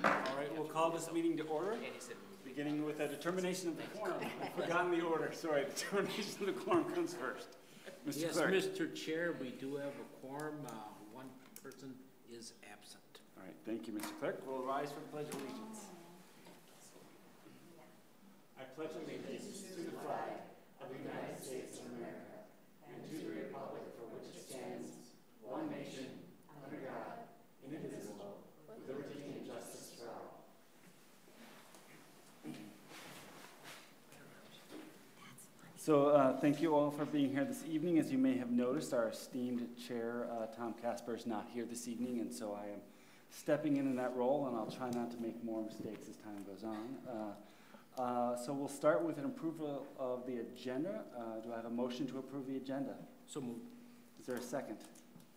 All right, we'll call this meeting to order, beginning with a determination of the quorum. I've forgotten the order, sorry. Determination of the quorum comes first. Mr. Yes, Clerk. Mr. Chair, we do have a quorum. One person is absent. All right, thank you, Mr. Clerk. We'll rise for the Pledge of Allegiance. I pledge allegiance to the flag of the United States of America and to the republic for which it stands, one nation, under God, indivisible, with liberty and justice for all. So thank you all for being here this evening. As you may have noticed, our esteemed chair, Tom Casper, is not here this evening, and so I am stepping in that role, and I'll try not to make more mistakes as time goes on. So we'll start with an approval of the agenda. Do I have a motion to approve the agenda? So moved. Is there a second?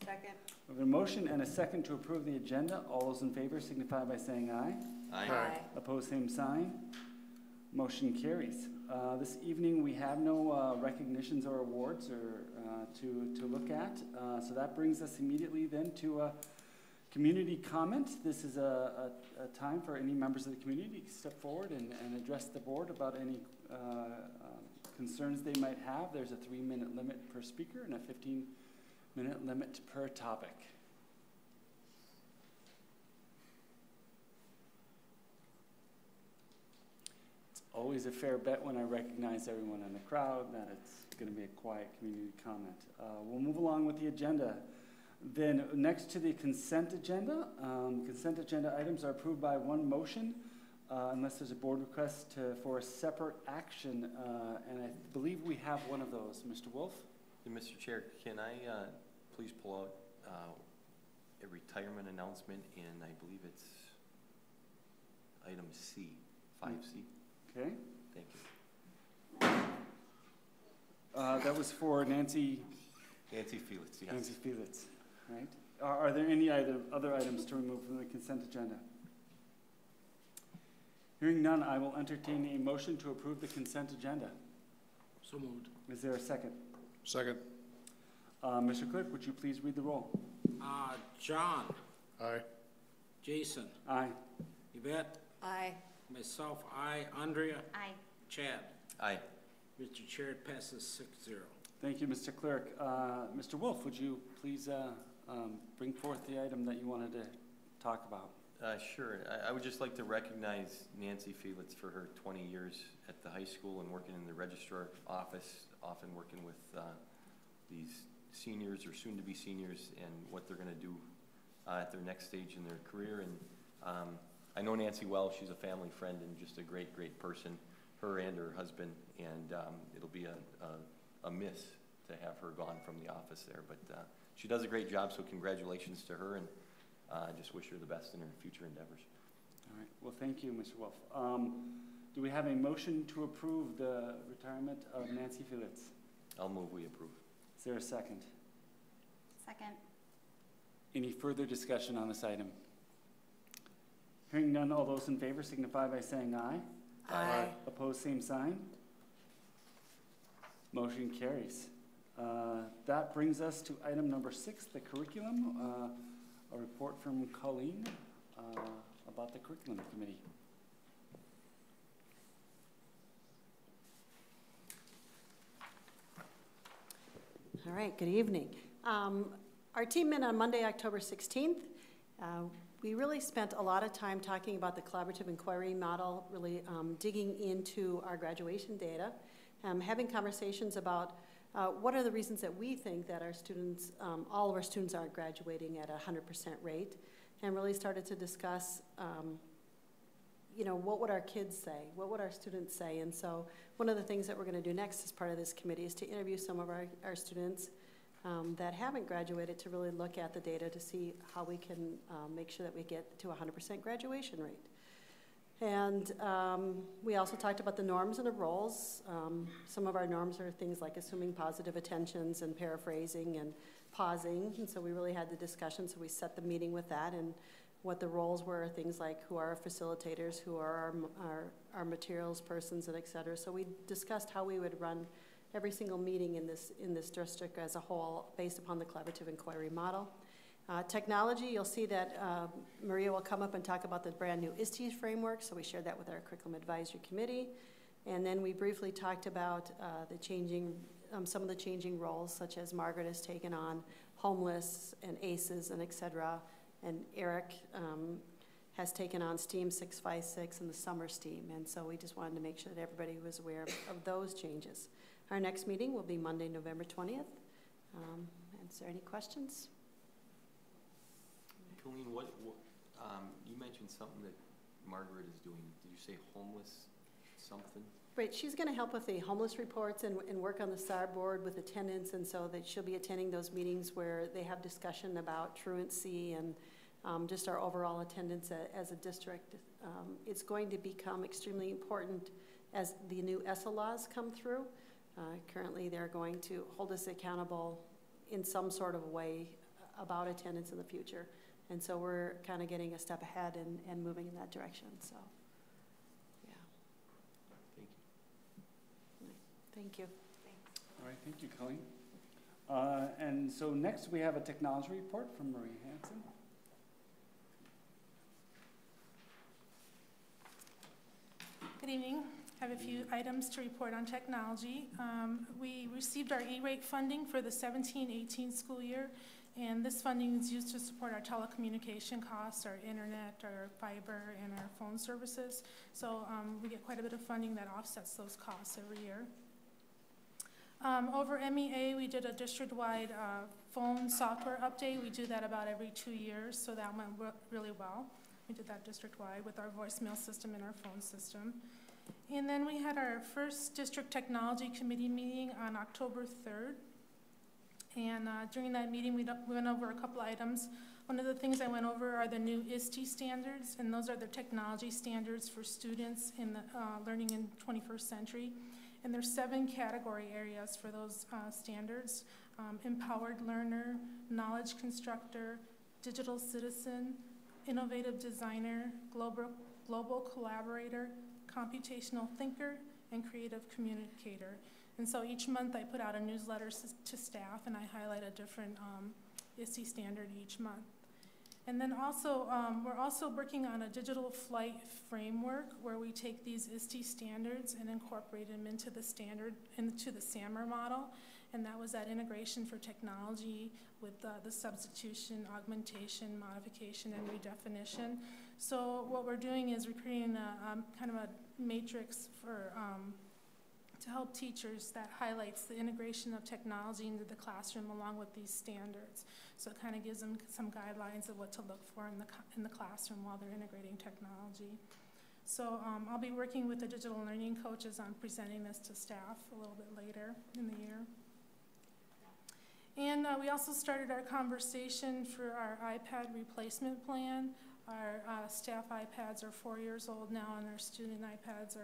Second. We have a motion and a second to approve the agenda. All those in favor signify by saying aye. Aye. Aye. Opposed, same sign. Motion carries. This evening we have no recognitions or awards or to look at. So that brings us immediately then to community comment. This is a time for any members of the community to step forward and address the board about any concerns they might have. There's a 3-minute limit per speaker and a 15-minute limit per topic. It's always a fair bet when I recognize everyone in the crowd that it's going to be a quiet community comment. We'll move along with the agenda. Then next to the consent agenda items are approved by one motion unless there's a board request for a separate action, and I believe we have one of those. Mr. Wolf? Mr. Chair, can I please pull out a retirement announcement, and I believe it's item C, 5C. Okay. Thank you. That was for Nancy Felix, yes. Nancy Felix, right? Are there any other items to remove from the consent agenda? Hearing none, I will entertain a motion to approve the consent agenda. So moved. Is there a second? Second. Mr. Clerk, would you please read the roll? John. Aye. Jason. Aye. Yvette. Aye. Myself, aye. Andrea. Aye. Chad. Aye. Mr. Chair, it passes 6-0. Thank you, Mr. Clerk. Mr. Wolf, would you please bring forth the item that you wanted to talk about? Sure. I would just like to recognize Nancy Felix for her 20 years at the high school and working in the registrar office, often working with these seniors or soon-to-be seniors and what they're going to do at their next stage in their career. And I know Nancy well. She's a family friend and just a great, great person, her and her husband, and it'll be a miss to have her gone from the office there. But she does a great job, so congratulations to her, and I just wish her the best in her future endeavors. All right. Well, thank you, Mr. Wolf. Do we have a motion to approve the retirement of Nancy Felix? I'll move we approve. Is there a second? Second. Any further discussion on this item? Hearing none, all those in favor signify by saying aye. Aye. Opposed, same sign. Motion carries. That brings us to item number 6, the curriculum. A report from Colleen about the curriculum committee. All right, good evening. Our team met on Monday, October 16th. We really spent a lot of time talking about the collaborative inquiry model, really digging into our graduation data, having conversations about what are the reasons that we think that our students, all of our students aren't graduating at a 100% rate, and really started to discuss, you know, what would our kids say? What would our students say? And so one of the things that we're going to do next as part of this committee is to interview some of our students that haven't graduated to really look at the data to see how we can make sure that we get to a 100% graduation rate. And we also talked about the norms and the roles. Some of our norms are things like assuming positive attentions and paraphrasing and pausing. And so we really had the discussion, so we set the meeting with that. And what the roles were, things like who are our facilitators, who are our materials persons, and et cetera. So we discussed how we would run every single meeting in this district as a whole based upon the collaborative inquiry model. Technology, you'll see that Maria will come up and talk about the brand new ISD framework, so we shared that with our Curriculum Advisory Committee. And then we briefly talked about some of the changing roles, such as Margaret has taken on homeless and ACEs and et cetera, and Eric has taken on STEAM 656 and the summer STEAM, and so we just wanted to make sure that everybody was aware of those changes. Our next meeting will be Monday, November 20th. Is there any questions? Colleen, you mentioned something that Margaret is doing. Did you say homeless something? Right, she's going to help with the homeless reports and work on the SAR board with attendance, and so that she'll be attending those meetings where they have discussion about truancy and just our overall attendance as a district. It's going to become extremely important as the new ESSA laws come through. Currently, they're going to hold us accountable in some sort of way about attendance in the future. And so we're kind of getting a step ahead and moving in that direction. So, yeah. Thank you. Thank you. Thanks. All right, thank you, Colleen. And so next we have a technology report from Marie Hansen. Good evening. I have a few items to report on technology. We received our E-rate funding for the 17-18 school year, and this funding is used to support our telecommunication costs, our internet, our fiber, and our phone services. So we get quite a bit of funding that offsets those costs every year. Over MEA, we did a district-wide phone software update. We do that about every 2 years, so that went really well. We did that district-wide with our voicemail system and our phone system. And then we had our first district technology committee meeting on October 3rd. And during that meeting, we went over a couple items. One of the things I went over are the new ISD standards, and those are the technology standards for students in the learning in 21st century. And there's 7 category areas for those standards: empowered learner, knowledge constructor, digital citizen, innovative designer, global collaborator, computational thinker, and creative communicator. And so each month I put out a newsletter to staff, and I highlight a different ISD standard each month. And then also, we're also working on a digital flight framework where we take these ISD standards and incorporate them into the SAMR model. And that was that integration for technology with the substitution, augmentation, modification, and redefinition. So what we're doing is we're creating a kind of a matrix for to help teachers that highlights the integration of technology into the classroom along with these standards. So it kind of gives them some guidelines of what to look for in the classroom while they're integrating technology. So I'll be working with the digital learning coaches on presenting this to staff a little bit later in the year. And we also started our conversation for our iPad replacement plan. Our staff iPads are 4 years old now, and our student iPads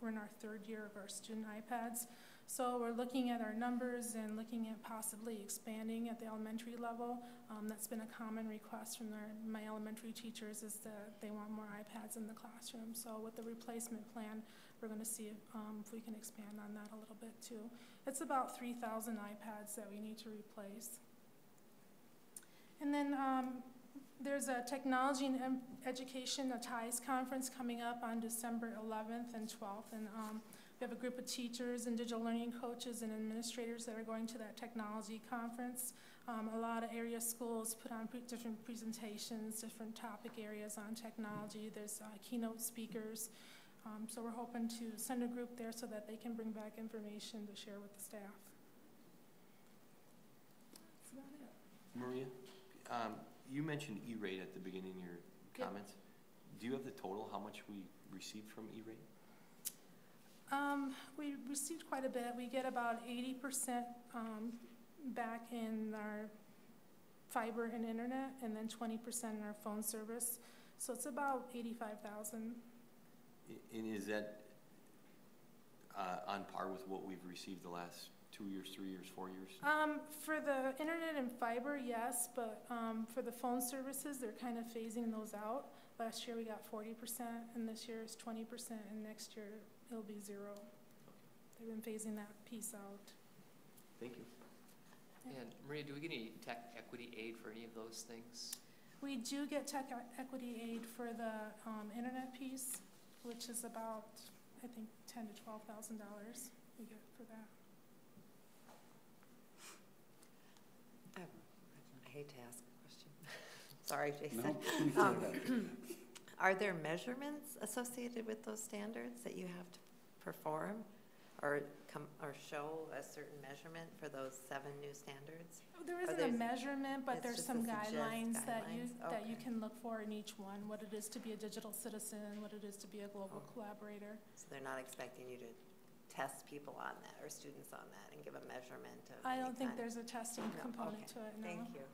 we're in our 3rd year of our student iPads. So we're looking at our numbers and looking at possibly expanding at the elementary level. That's been a common request from my elementary teachers, is that they want more iPads in the classroom. So with the replacement plan, we're going to see if we can expand on that a little bit too. It's about 3,000 iPads that we need to replace. And then there's a Technology and Education, a TIES conference coming up on December 11th and 12th. And we have a group of teachers and digital learning coaches and administrators that are going to that technology conference. A lot of area schools put on different presentations, different topic areas on technology. There's keynote speakers. So we're hoping to send a group there so that they can bring back information to share with the staff. That's about it. Maria, you mentioned E-rate at the beginning of your comments. Yep. Do you have the total, how much we received from E-rate? We received quite a bit. We get about 80% back in our fiber and internet, and then 20% in our phone service. So it's about 85,000. And is that on par with what we've received the last 2 years, 3 years, 4 years? For the internet and fiber, yes, but for the phone services, they're kind of phasing those out. Last year we got 40%, and this year is 20%, and next year it'll be 0. Okay. They've been phasing that piece out. Thank you. And Maria, do we get any tech equity aid for any of those things? We do get tech equity aid for the internet piece, which is about, I think, $10,000 to $12,000 we get for that. I hate to ask a question. Sorry, Jason. No, please say that. Are there measurements associated with those standards that you have to perform or show a certain measurement for those 7 new standards? There isn't a measurement, but it's there's just some a suggest guidelines that guidelines? you can look for in each one, what it is to be a digital citizen, what it is to be a global collaborator. So they're not expecting you to test people on that or students on that and give a measurement of I don't any think kind? there's a testing No, component okay. to it, no. Thank you.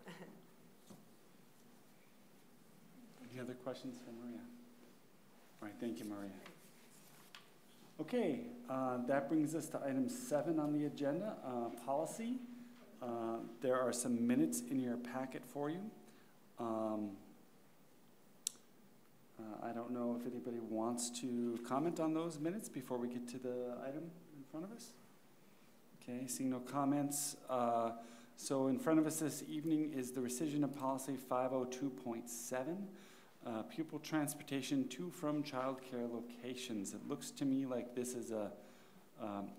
Any other questions for Maria? All right, thank you, Maria. Okay, that brings us to item 7 on the agenda, policy. There are some minutes in your packet for you. I don't know if anybody wants to comment on those minutes before we get to the item in front of us. Okay, seeing no comments. So in front of us this evening is the rescission of policy 502.7. Pupil transportation to from childcare locations. It looks to me like this is a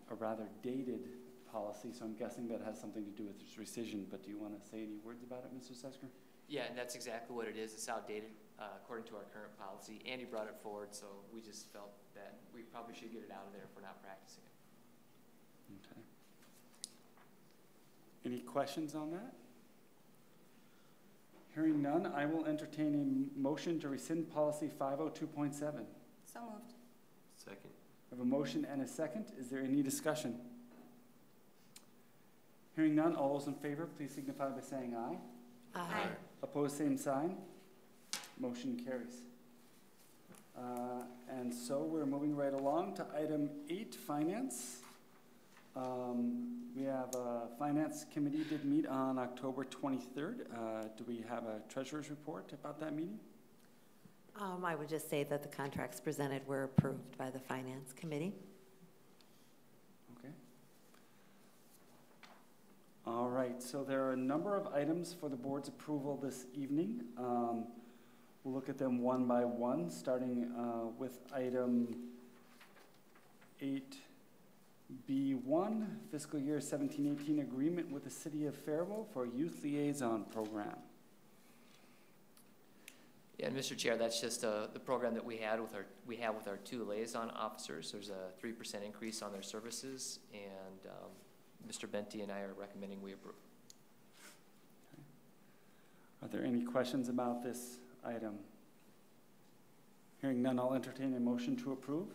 rather dated policy, so I'm guessing that has something to do with this rescission, but do you want to say any words about it, Mr. Sesker? Yeah, and that's exactly what it is. It's outdated according to our current policy. Andy brought it forward, so we just felt that we probably should get it out of there if we're not practicing it. Okay. Any questions on that? Hearing none, I will entertain a motion to rescind policy 502.7. So moved. Second. I have a motion and a second. Is there any discussion? Hearing none, all those in favor, please signify by saying aye. Aye. Opposed, same sign. Motion carries. And so we're moving right along to item 8, finance. We have finance committee did meet on October 23rd. Do we have a treasurer's report about that meeting? I would just say that the contracts presented were approved by the Finance Committee. Okay. All right, so there are a number of items for the board's approval this evening. We'll look at them one by one, starting with item 8B1, fiscal year 17-18 agreement with the City of Faribault for Youth Liaison Program. Yeah, and Mr. Chair, that's just the program that we have with our 2 liaison officers. There's a 3% increase on their services, and Mr. Benty and I are recommending we approve. Okay. Are there any questions about this item? Hearing none, I'll entertain a motion to approve.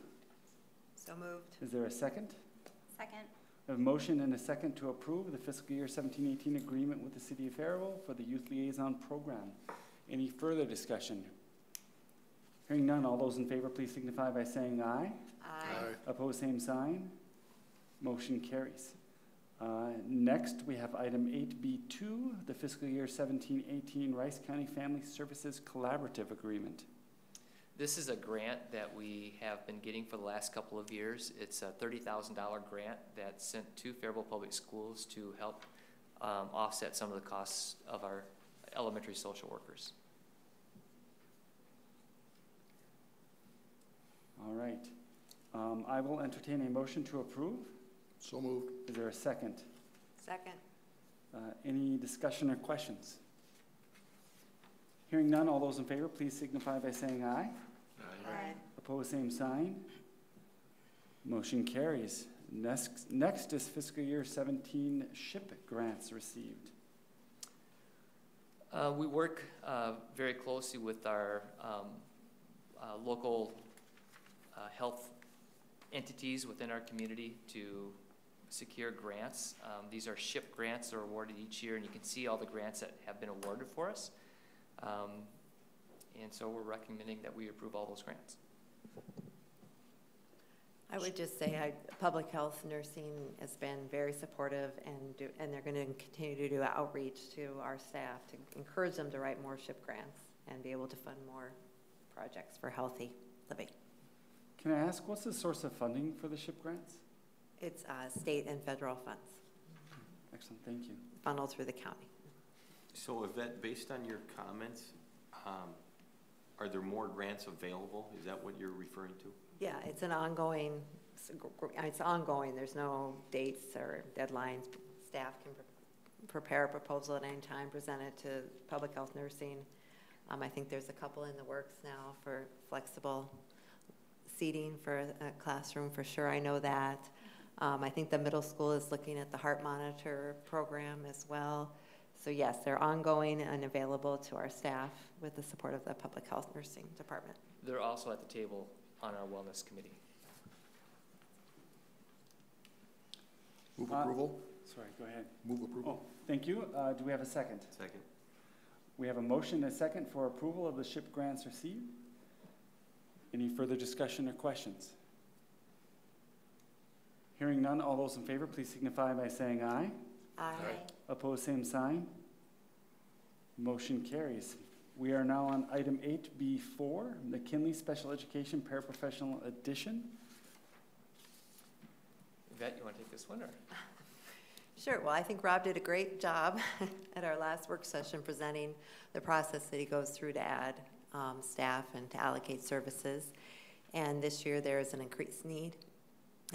So moved. Is there a second? Second. I have a motion and a second to approve the fiscal year 17-18 agreement with the City of Faribault for the Youth Liaison Program. Any further discussion? Hearing none, all those in favor, please signify by saying aye. Aye. Opposed, same sign. Motion carries. Next, we have item 8B2, the fiscal year 17-18 Rice County Family Services Collaborative Agreement. This is a grant that we have been getting for the last couple of years. It's a $30,000 grant that's sent to Faribault Public Schools to help offset some of the costs of our elementary social workers. All right. I will entertain a motion to approve. So moved. Is there a second? Second. Any discussion or questions? Hearing none, all those in favor, please signify by saying aye. Aye. Opposed, same sign. Motion carries. Next is fiscal year 17 SHIP grants received. We work very closely with our local health entities within our community to secure grants. These are SHIP grants that are awarded each year, and you can see all the grants that have been awarded for us. And so we're recommending that we approve all those grants. I would just say public health nursing has been very supportive, and they're going to continue to do outreach to our staff to encourage them to write more SHIP grants and be able to fund more projects for healthy living. Can I ask, what's the source of funding for the SHIP grants? It's state and federal funds. Excellent, thank you. funneled through the county. So Yvette, based on your comments, are there more grants available? Is that what you're referring to? Yeah, it's an ongoing, it's ongoing. There's no dates or deadlines. Staff can prepare a proposal at any time, present it to public health nursing. I think there's a couple in the works now for flexible seating for a classroom for sure. I know that. I think the middle school is looking at the heart monitor program as well. So yes, they're ongoing and available to our staff with the support of the public health nursing department. They're also at the table on our wellness committee. Move approval. Sorry, go ahead. Move approval. Oh, thank you. Do we have a second? Second. We have a motion and a second for approval of the SHIP grants received. Any further discussion or questions? Hearing none, all those in favor, please signify by saying aye. Aye. Opposed, same sign. Motion carries. We are now on item 8B4, the Kinley Special Education Paraprofessional Addition. Yvette, you want to take this one, or? Sure. Well, I think Rob did a great job at our last work session presenting the process that he goes through to add staff and to allocate services. And this year there is an increased need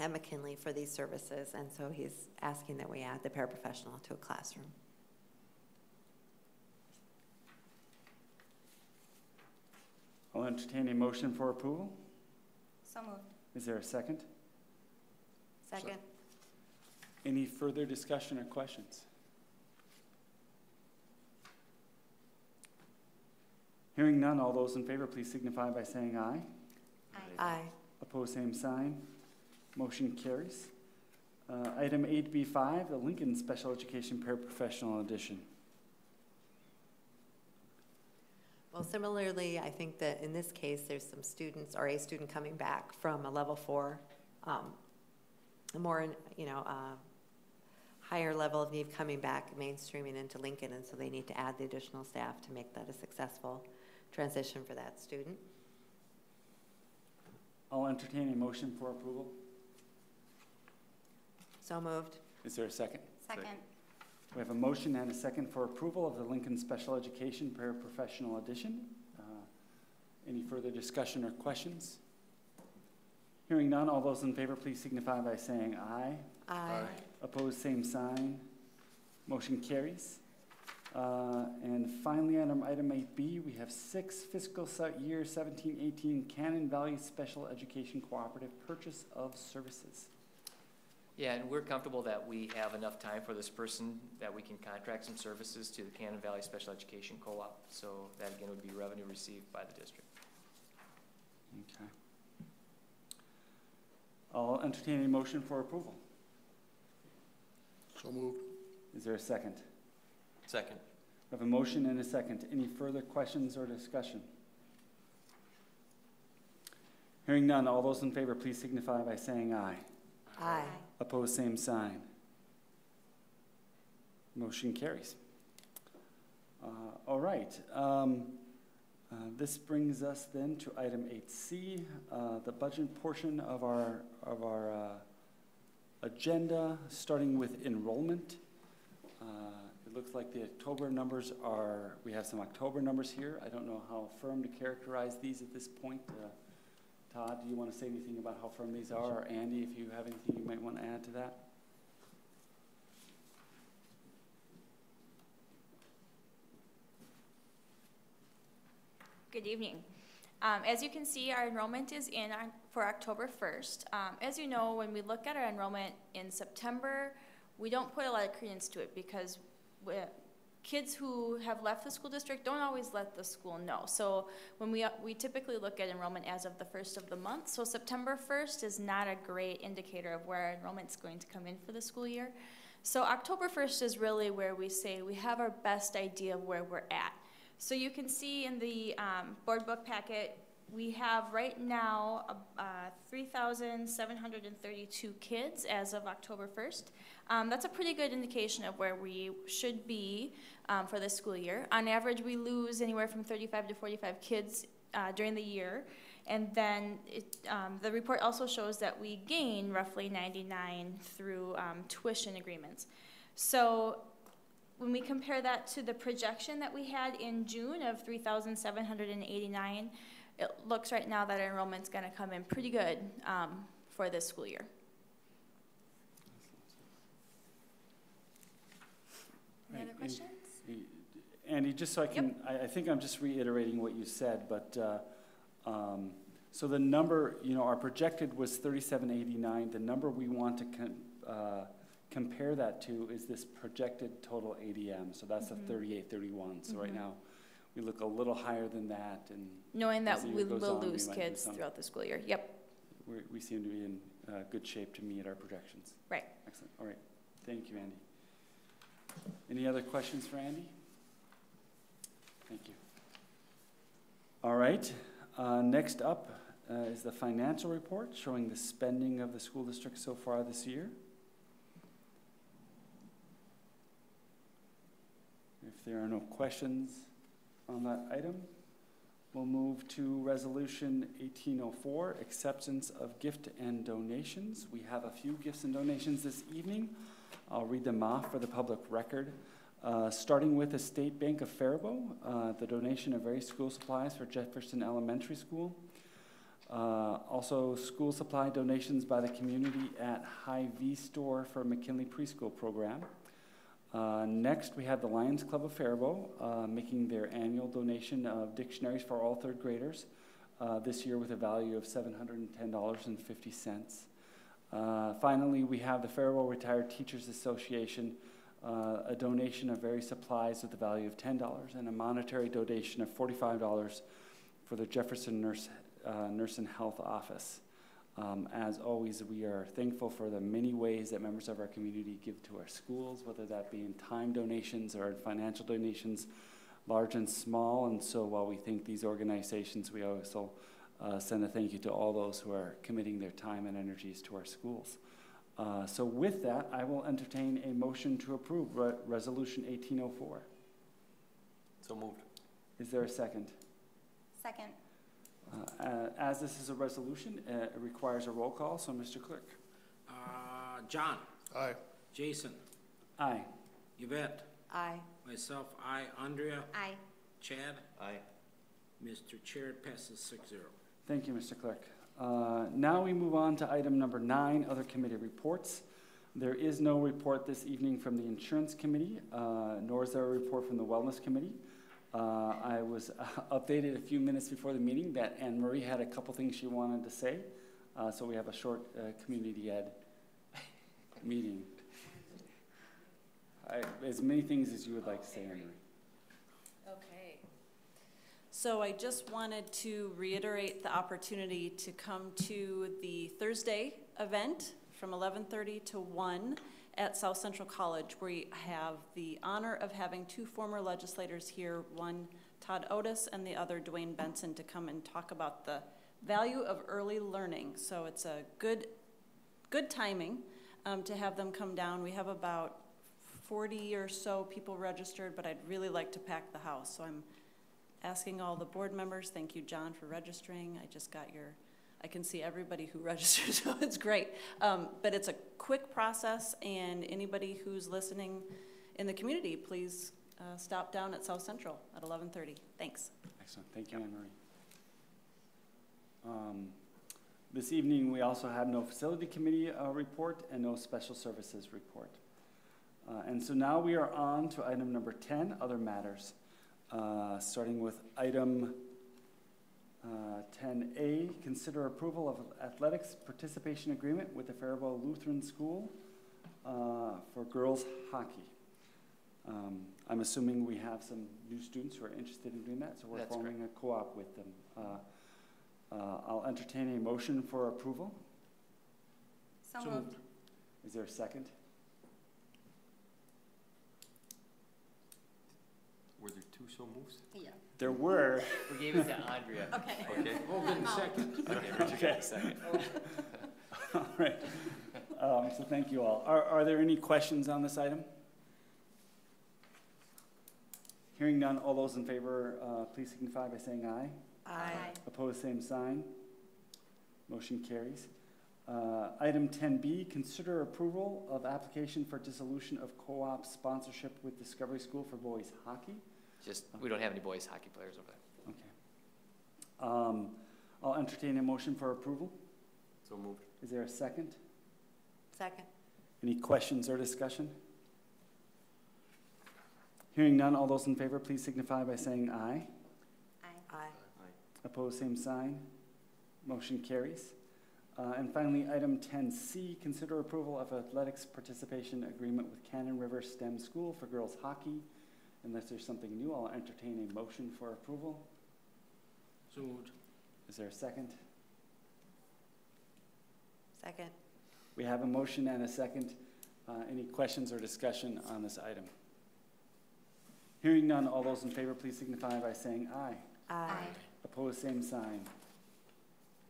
at McKinley for these services, and so he's asking that we add the paraprofessional to a classroom. I'll entertain a motion for approval. So moved. Is there a second? Second. Any further discussion or questions? Hearing none, all those in favor, please signify by saying aye. Aye. Opposed, same sign. Motion carries. Item 8B5, the Lincoln Special Education Paraprofessional Addition. Well, similarly, I think that in this case, there's some students or a student coming back from a level 4, a more, higher level of need coming back, mainstreaming into Lincoln, and so they need to add the additional staff to make that a successful transition for that student. I'll entertain a motion for approval. So moved. Is there a second? Second. We have a motion and a second for approval of the Lincoln Special Education Paraprofessional Addition. Any further discussion or questions? Hearing none, all those in favor, please signify by saying aye. Aye. Opposed, same sign. Motion carries. And finally, on item 8B, we have 6 fiscal year 17-18 Cannon Valley Special Education Cooperative Purchase of Services. Yeah, and we're comfortable that we have enough time for this person that we can contract some services to the Cannon Valley Special Education Co-op. So that again would be revenue received by the district. Okay. I'll entertain a motion for approval. So moved. Is there a second? Second. We have a motion and a second. Any further questions or discussion? Hearing none, all those in favor, please signify by saying aye. Aye. Opposed, same sign. Motion carries. All right. This brings us then to item 8C, the budget portion of our agenda, starting with enrollment. It looks like the October numbers we have some October numbers here. I don't know how firm to characterize these at this point. Todd, do you want to say anything about how firm these are? Or Andy, if you have anything you might want to add to that? Good evening. As you can see, our enrollment is in for October 1st. As you know, when we look at our enrollment in September, we don't put a lot of credence to it because kids who have left the school district don't always let the school know. So when we typically look at enrollment as of the 1st of the month. So September 1st is not a great indicator of where our enrollment is going to come in for the school year. So October 1st is really where we say we have our best idea of where we're at. So you can see in the board book packet, we have right now 3,732 kids as of October 1st. That's a pretty good indication of where we should be for this school year. On average, we lose anywhere from 35 to 45 kids during the year. And then the report also shows that we gain roughly 99 through tuition agreements. So when we compare that to the projection that we had in June of 3,789, it looks right now that our enrollment's going to come in pretty good for this school year. Any other questions? Andy, just so I can, I think I'm just reiterating what you said, but so the number, our projected was 3789. The number we want to compare that to is this projected total ADM. So that's a 3831. So right now, we look a little higher than that, and knowing that we will lose kids throughout the school year. Yep. We seem to be in good shape to meet our projections. Right. Excellent. All right. Thank you, Andy. Any other questions for Andy? Thank you. All right. Next up is the financial report showing the spending of the school district so far this year. If there are no questions on that item, we'll move to Resolution 1804, acceptance of gift and donations. We have a few gifts and donations this evening. I'll read them off for the public record. Starting with the State Bank of Faribault, the donation of various school supplies for Jefferson Elementary School. Also, school supply donations by the community at Hy-Vee Store for McKinley Preschool Program. Next, we have the Lions Club of Faribault making their annual donation of dictionaries for all third graders, this year with a value of $710.50. Finally, we have the Faribault Retired Teachers Association, a donation of various supplies with a value of $10 and a monetary donation of $45 for the Jefferson Nurse and Health Office. As always, we are thankful for the many ways that members of our community give to our schools, whether that be in time donations or financial donations, large and small. And so while we thank these organizations, we also send a thank you to all those who are committing their time and energies to our schools. So with that, I will entertain a motion to approve Resolution 1804. So moved. Is there a second? Second. As this is a resolution, it requires a roll call, so Mr. Clerk. John. Aye. Jason. Aye. Yvette. Aye. Myself, aye. Andrea. Aye. Chad. Aye. Mr. Chair, it passes 6-0. Thank you, Mr. Clerk. Now we move on to item number 9, other committee reports. There is no report this evening from the Insurance Committee, nor is there a report from the Wellness Committee. I was updated a few minutes before the meeting that Anne Marie had a couple things she wanted to say, so we have a short community ed meeting. As many things as you would like to say, Anne Marie. Okay. So I just wanted to reiterate the opportunity to come to the Thursday event from 11:30 to 1 at South Central College. We have the honor of having 2 former legislators here, one Todd Otis and the other Dwayne Benson, to come and talk about the value of early learning. So it's a good timing to have them come down. We have about 40 or so people registered, but I'd really like to pack the house. So I'm asking all the board members, thank you, John, for registering. I just got I can see everybody who registered, so it's great. But it's a quick process, and anybody who's listening in the community, please stop down at South Central at 11:30. Thanks. Excellent. Thank you, Anne Marie. This evening, we also have no facility committee report and no special services report. And so now we are on to item number 10, other matters, starting with item 10A, consider approval of athletics participation agreement with the Faribault Lutheran School for girls hockey. I'm assuming we have some new students who are interested in doing that, so we're forming a co-op with them. I'll entertain a motion for approval. So moved. Is there a second? Were there 2 so moves? Yeah. There were. We gave it to Andrea. Okay. Okay. Hold on a second. Okay. Second. All right. So thank you all. Are there any questions on this item? Hearing none, all those in favor, please signify by saying aye. Aye. Opposed, same sign. Motion carries. Item 10B, consider approval of application for dissolution of co-op sponsorship with Discovery School for boys hockey. We don't have any boys hockey players over there. Okay. I'll entertain a motion for approval. So moved. Is there a second? Second. Any questions or discussion? Hearing none, all those in favor, please signify by saying aye. Aye. Aye. Opposed, same sign. Motion carries. And finally, item 10C, consider approval of athletics participation agreement with Cannon River STEM School for girls hockey. Unless there's something new, I'll entertain a motion for approval. So moved. Is there a second? Second. We have a motion and a second. Any questions or discussion on this item? Hearing none, all those in favor, please signify by saying aye. Aye. Opposed, same sign.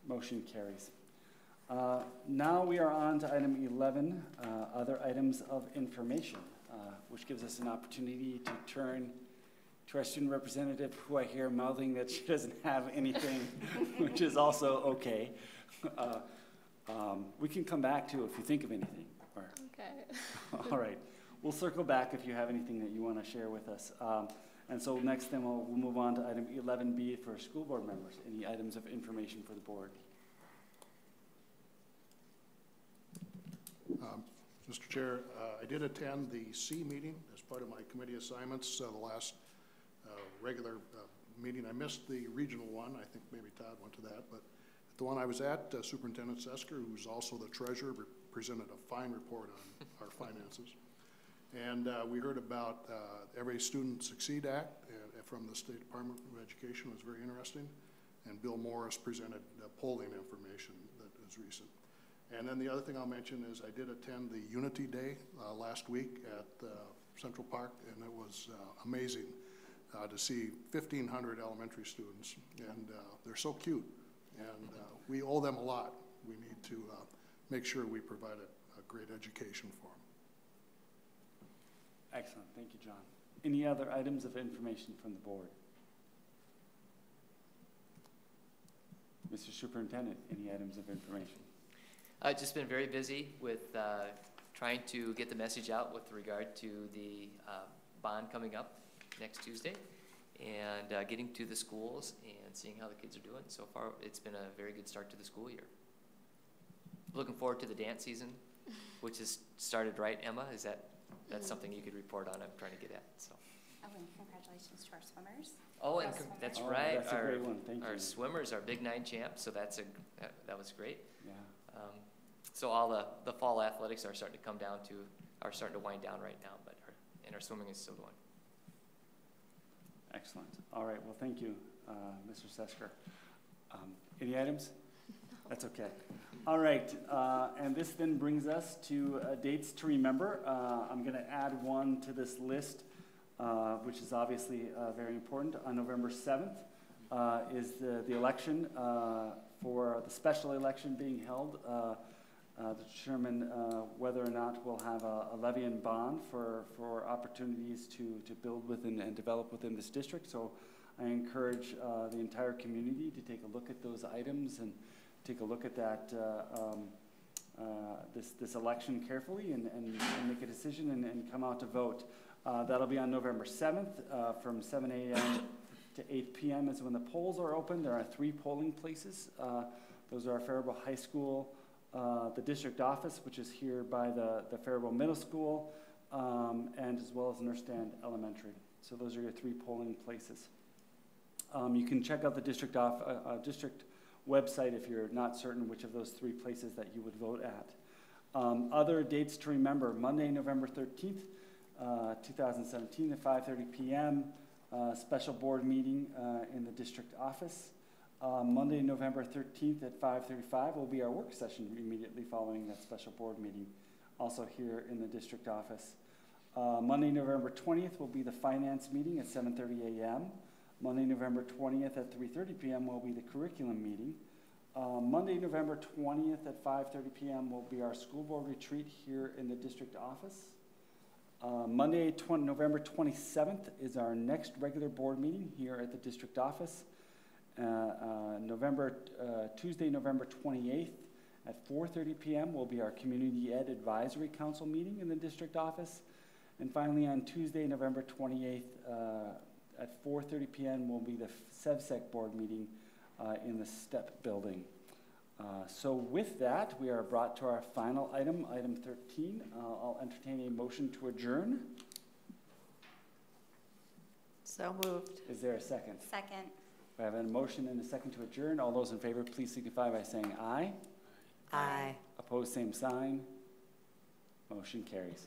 Motion carries. Now we are on to item 11, other items of information, which gives us an opportunity to turn to our student representative, who I hear mouthing that she doesn't have anything, which is also okay. We can come back to if you think of anything. Okay. All right. We'll circle back if you have anything that you want to share with us. And so next then we'll move on to item 11B for school board members. Any items of information for the board? Mr. Chair, I did attend the C meeting as part of my committee assignments, the last regular meeting. I missed the regional one. I think maybe Todd went to that, but the one I was at, Superintendent Sesker, who's also the treasurer, presented a fine report on our finances. And we heard about Every Student Succeed Act from the State Department of Education. It was very interesting. And Bill Morris presented polling information that is recent. And then the other thing I'll mention is I did attend the Unity Day last week at Central Park, and it was amazing to see 1,500 elementary students. And they're so cute, and we owe them a lot. We need to make sure we provide a great education for them. Excellent. Thank you, John. Any other items of information from the board? Mr. Superintendent, any items of information? I've just been very busy with trying to get the message out with regard to the bond coming up next Tuesday, and getting to the schools and seeing how the kids are doing. So far, it's been a very good start to the school year. Looking forward to the dance season, which has started, right, Emma? That's something you could report on? I'm trying to get at. So. Oh, and congratulations to our swimmers. Oh, and that's right. That's a great one. Thank you. Our swimmers, our Big 9 champs. So that was great. Yeah. So all the fall athletics are starting to wind down right now, but our swimming is still going. Excellent. All right. Well, thank you, Mr. Sesker. Any items? That's okay. All right. And this then brings us to dates to remember. I'm going to add one to this list, which is obviously very important. On November 7th is the election for the special election being held to determine whether or not we'll have a levy and bond for opportunities to build within and develop within this district. So I encourage the entire community to take a look at those items and take a look at that this election carefully and make a decision and come out to vote. That'll be on November 7th from 7 a.m. to 8 p.m. is when the polls are open. There are 3 polling places. Those are Faribault High School, the district office, which is here by the Faribault Middle School, and as well as Nursestand Elementary. So those are your 3 polling places. You can check out the district website if you're not certain which of those 3 places that you would vote at. Other dates to remember: Monday, November 13th, 2017 at 5:30 p.m., special board meeting in the district office. Monday, November 13th at 5:35 will be our work session immediately following that special board meeting, also here in the district office. Monday, November 20th will be the finance meeting at 7:30 a.m. Monday, November 20th at 3:30 p.m. will be the curriculum meeting. Monday, November 20th at 5:30 p.m. will be our school board retreat here in the district office. Monday, November 27th is our next regular board meeting here at the district office. Tuesday, November 28th At 4:30 p.m. will be our Community Ed Advisory Council meeting in the district office. And finally, on Tuesday, November 28th, at 4:30 p.m. will be the SEVSEC board meeting in the STEP building. So with that, we are brought to our final item, item 13. I'll entertain a motion to adjourn. So moved. Is there a second? Second. We have a motion and a second to adjourn. All those in favor, please signify by saying aye. Aye. Opposed, same sign. Motion carries.